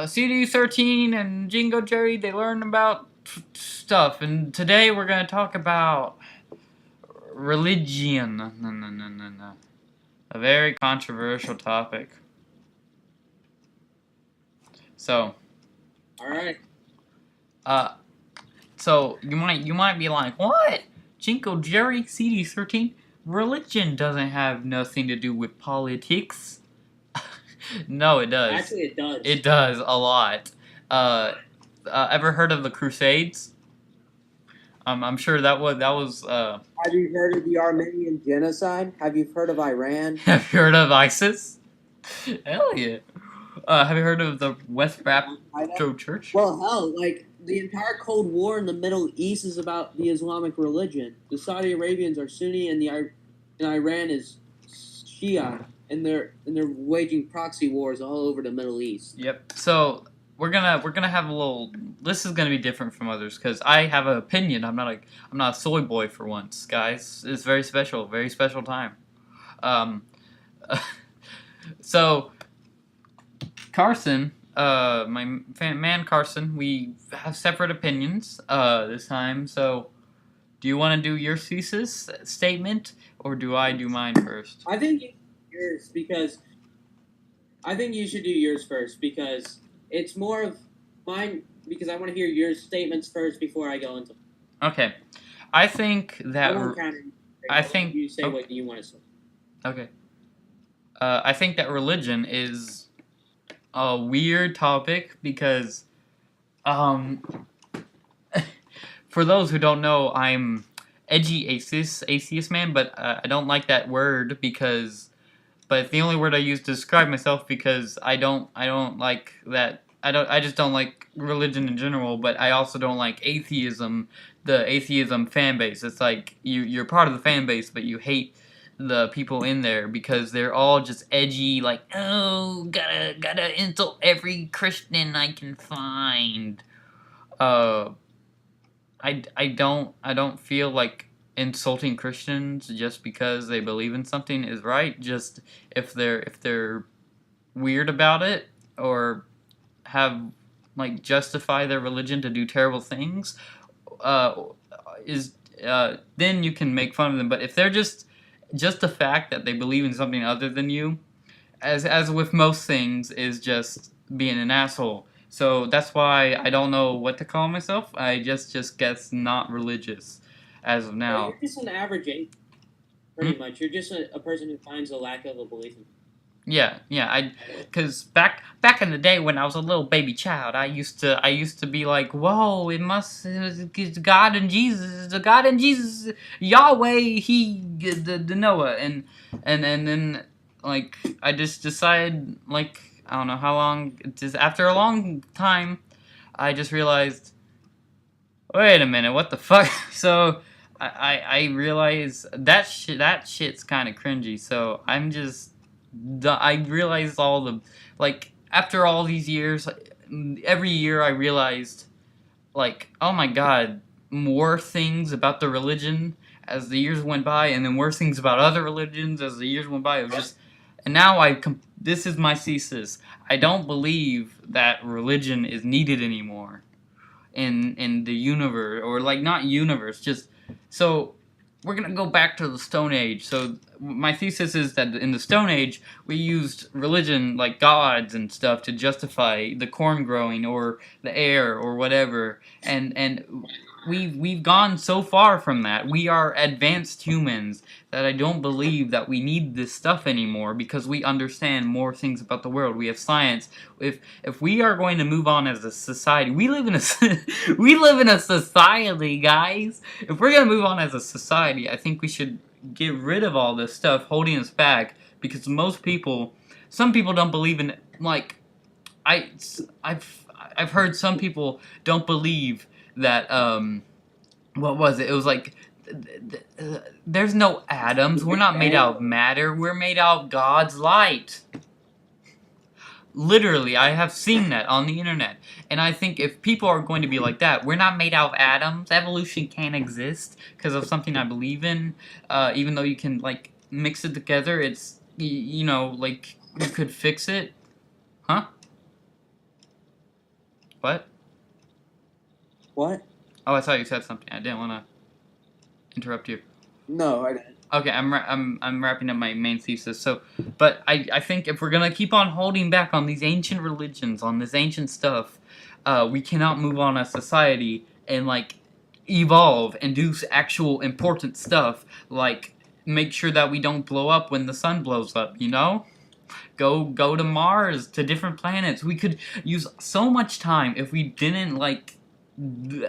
CD13 and Jingo Jerry, they learn about stuff, and today we're gonna talk about religion. No, no, no, no, no. A very controversial topic. So, All right. uh, so you might be like, what? Jingo Jerry, CD13? Religion doesn't have nothing to do with politics. No, it does. Actually, it does. It does a lot. Uh, ever heard of the Crusades? I'm sure that was. Have you heard of the Armenian genocide? Have you heard of Iran? Have you heard of ISIS? Hell yeah. Have you heard of the West Baptist Church? Well, hell, like the entire Cold War in the Middle East is about the Islamic religion. The Saudi Arabians are Sunni, and and Iran is Shia, and they're waging proxy wars all over the Middle East. Yep. So we're gonna have a little. This is gonna be different from others because I have an opinion. I'm not a soy boy for once, guys. It's very special time. Um, so Carson, man Carson, we have separate opinions this time. So do you want to do your thesis statement or do I do mine first? I think you yours because I think you should do yours first because it's more of mine because I want to hear your statements first before I go into. Okay, I think I that won't counter. I I'll let think you say oh, what you want to say. okay. I think that religion is a weird topic because, um, for those who don't know, I'm edgy atheist man, but I don't like that word because, but it's the only word I use to describe myself because I don't like that. I just don't like religion in general, but I also don't like atheism, the atheism fan base. It's like you're part of the fan base, but you hate the people in there because they're all just edgy, like, oh, gotta insult every Christian I can find. Uh, I don't feel like insulting Christians just because they believe in something is right. Just if they're weird about it or have like justify their religion to do terrible things, uh, is then you can make fun of them. But if they're just the fact that they believe in something other than you, as with most things, is just being an asshole. So that's why I don't know what to call myself. I just guess not religious as of Well, now. you're just an average atheist, pretty much. You're just a person who finds a lack of a belief in. Yeah. Cause back in the day when I was a little baby child, I used to be like, whoa, it's God and Jesus, the God and Jesus, Yahweh, the Noah, and then like I just decided, like, I don't know how long, just after a long time, I just realized, wait a minute, what the fuck? So I realized that shit's kind of cringy. So I realized all the, like, after all these years, every year I realized, like, oh my god, more things about the religion as the years went by, and then worse things about other religions as the years went by. It was just, and now this is my thesis. I don't believe that religion is needed anymore in the universe, or like not universe, just so we're gonna go back to the Stone Age. So my thesis is that in the Stone Age we used religion, like gods and stuff, to justify the corn growing or the air or whatever, and we've gone so far from that. We are advanced humans that I don't believe that we need this stuff anymore because we understand more things about the world. We have science. If we are going to move on as a society, we live in a we live in a society, guys. If we're gonna move on as a society, I think we should get rid of all this stuff holding us back because some people don't believe in, like, I I've heard some people don't believe that, what was it? It was like, there's no atoms. We're not made out of matter. We're made out of God's light. Literally, I have seen that on the internet. And I think if people are going to be like that, we're not made out of atoms. Evolution can't exist because of something I believe in. Even though you can, like, mix it together, it's, like, you could fix it. Huh? What? What? Oh, I thought you said something. I didn't want to interrupt you. No, I didn't. Okay, I'm wrapping up my main thesis. So, but I think if we're gonna keep on holding back on these ancient religions, on this ancient stuff, we cannot move on as society and like evolve and do actual important stuff, like make sure that we don't blow up when the sun blows up. You know, go to Mars, to different planets. We could use so much time if we didn't like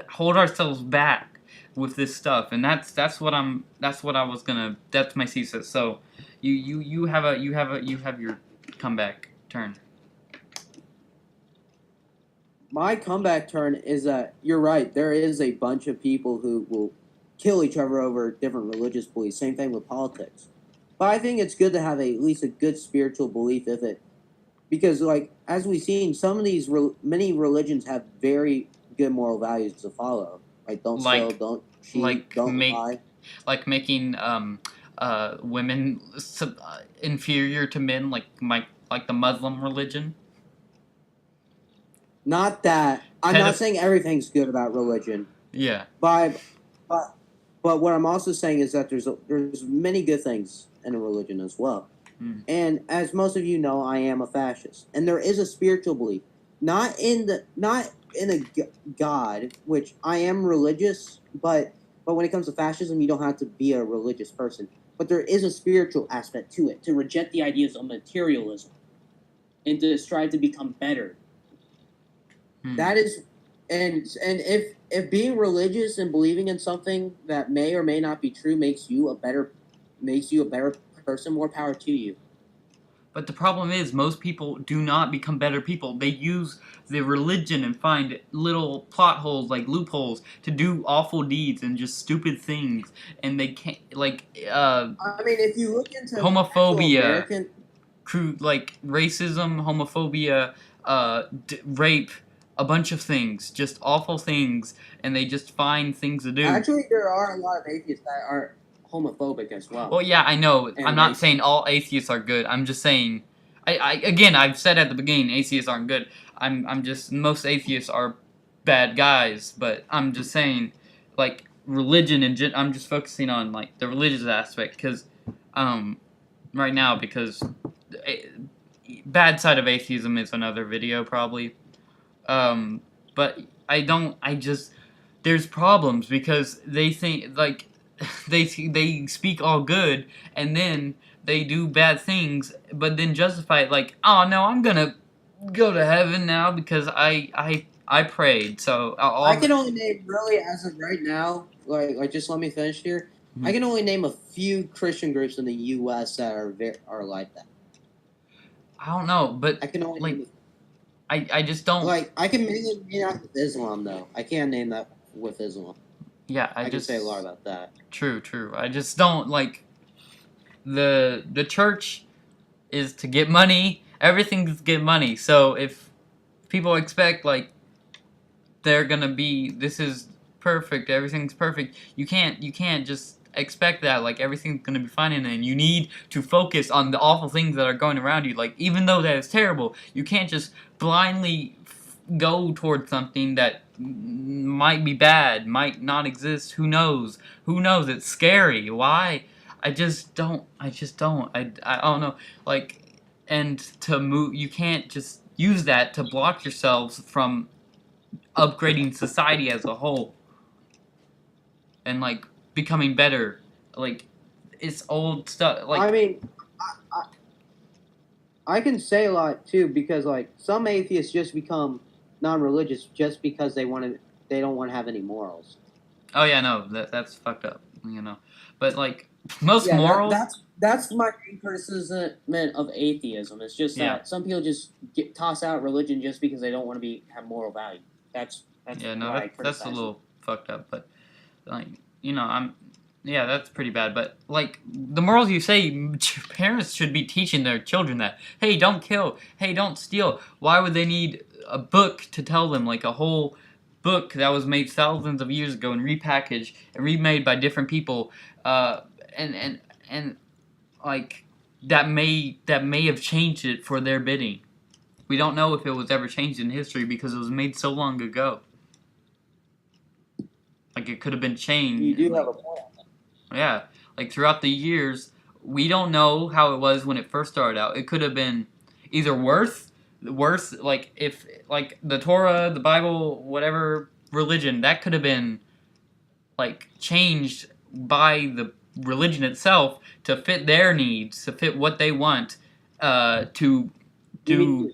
hold ourselves back with this stuff, and that's what I was gonna, that's my thesis. So you have your comeback turn. My comeback turn is that you're right. There is a bunch of people who will kill each other over different religious beliefs. Same thing with politics. But I think it's good to have at least a good spiritual belief if it, because like as we've seen, some of these many religions have very good moral values to follow. Like don't steal, Like don't cheat, don't lie. like making women inferior to men, like the Muslim religion. Not that I'm not saying everything's good about religion. Yeah. But but what I'm also saying is that there's many good things in a religion as well. And as most of you know, I am a fascist, and there is a spiritual belief, not in a God, which I am religious, but when it comes to fascism, you don't have to be a religious person. But there is a spiritual aspect to it, to reject the ideas of materialism, and to strive to become better. That is, and if being religious and believing in something that may or may not be true makes you a better person, more power to you. But the problem is, most people do not become better people. They use their religion and find little plot holes, like loopholes, to do awful deeds and just stupid things. And they can't, like, I mean, if you look into homophobia, like racism, homophobia, rape, a bunch of things, just awful things, and they just find things to do. Actually, there are a lot of atheists that are homophobic as well. Well, yeah, I know. I'm not saying all atheists are good. I'm just saying, again, I've said at the beginning, atheists aren't good. I'm just, most atheists are bad guys, but I'm just saying, like, religion and I'm just focusing on, like, the religious aspect, because, right now, because bad side of atheism is another video, probably. But there's problems, because they think, like, they speak all good, and then they do bad things, but then justify it like, oh no, I'm gonna go to heaven now because I prayed. So I can only name, really, as of right now, like just let me finish here. Mm-hmm. I can only name a few Christian groups in the U.S. that are like that. I don't know, but I can only like, I just don't like. I can name that with Islam though. I can't name that with Islam. Yeah, I just can say a lot about that. True. I just don't like the church is to get money. Everything's to get money. So if people expect like they're gonna be, this is perfect, everything's perfect, you can't just expect that like everything's gonna be fine, and you need to focus on the awful things that are going around you. Like, even though that is terrible, you can't just blindly go towards something that might be bad, might not exist. Who knows? It's scary. Why? I don't know. Like, and to move, you can't just use that to block yourselves from upgrading society as a whole and like becoming better. Like, it's old stuff. Like, I mean, I can say a lot too, because like some atheists just become non-religious just because they don't want to have any morals. Oh yeah, no, that's fucked up, you know. But like most morals, that's my main criticism of atheism. It's just that some people just toss out religion just because they don't want to have moral value. That's that's a little fucked up. But like, you know, that's pretty bad. But like the morals, you say parents should be teaching their children that, hey, don't kill, hey, don't steal. Why would they need a book to tell them, like a whole book that was made thousands of years ago and repackaged and remade by different people, and like that may have changed it for their bidding. We don't know if it was ever changed in history because it was made so long ago. Like, it could have been changed. You do have a point. Yeah, like throughout the years, we don't know how it was when it first started out. It could have been either worse, like if like the Torah, the Bible, whatever religion, that could have been like changed by the religion itself to fit their needs, to fit what they want, to do.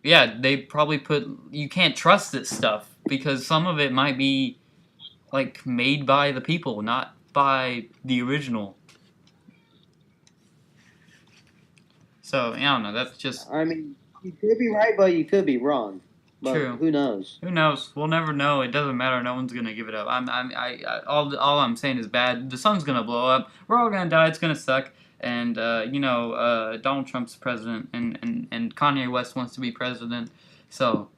Yeah, they probably put. You can't trust this stuff because some of it might be like made by the people, not by the original. So I don't know. That's just I mean, you could be right, but you could be wrong. But true. who knows? Who knows? We'll never know. It doesn't matter. No one's gonna give it up. All I'm saying is bad. The sun's gonna blow up. We're all gonna die. It's gonna suck. And Donald Trump's president, and Kanye West wants to be president. So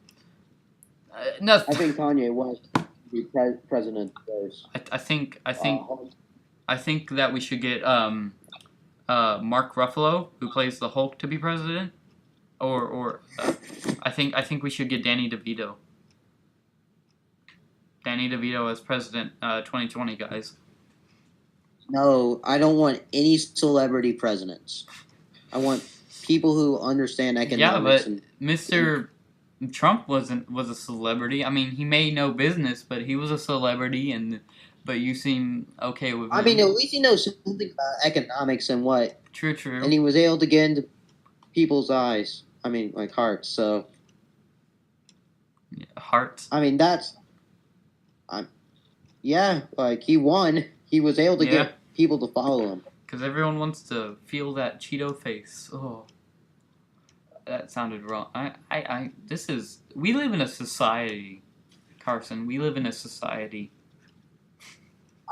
no. I think Kanye West should be president first. I think that we should get Mark Ruffalo, who plays the Hulk, to be president, or I think we should get Danny DeVito. Danny DeVito as president, 2020, guys. No, I don't want any celebrity presidents. I want people who understand economics. Yeah, but Mr. Trump was a celebrity. I mean, he made no business, but he was a celebrity, but you seem okay with him. I mean, at least he knows something about economics and what. True. And he was able to get into people's eyes. I mean, like hearts. So. Yeah, hearts. I mean, like he won. He was able to get people to follow him. Because everyone wants to feel that Cheeto face. Oh, that sounded wrong. We live in a society, Carson. We live in a society.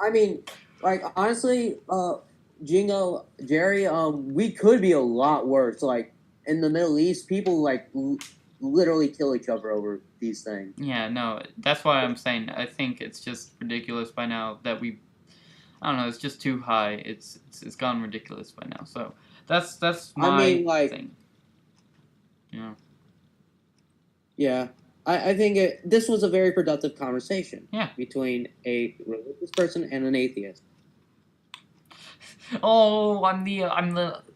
I mean, like, honestly, Jingo Jerry, we could be a lot worse. Like, in the Middle East, people, like, literally kill each other over these things. Yeah, no, that's why I'm saying I think it's just ridiculous by now that I don't know, it's just too high. It's gone ridiculous by now. So that's my thing. Yeah. Yeah. I think this was a very productive conversation. Yeah. Between a religious person and an atheist. Oh,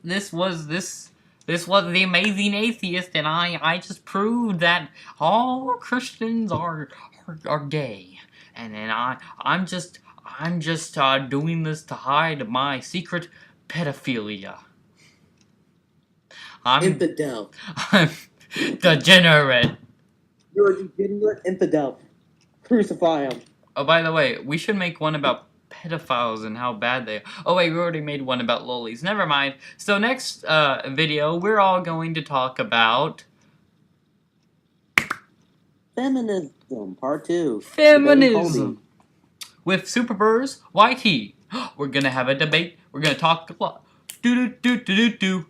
this was the amazing atheist, and I just proved that all Christians are gay, and then I'm just doing this to hide my secret pedophilia. I'm infidel. I'm degenerate. You're a degenerate infidel. Crucify him. Oh, by the way, we should make one about pedophiles and how bad they are. Oh wait, we already made one about lollies. Never mind. So next video, we're all going to talk about feminism, part 2. Feminism with Superburrs YT. We're gonna have a debate. We're gonna talk a lot. Do.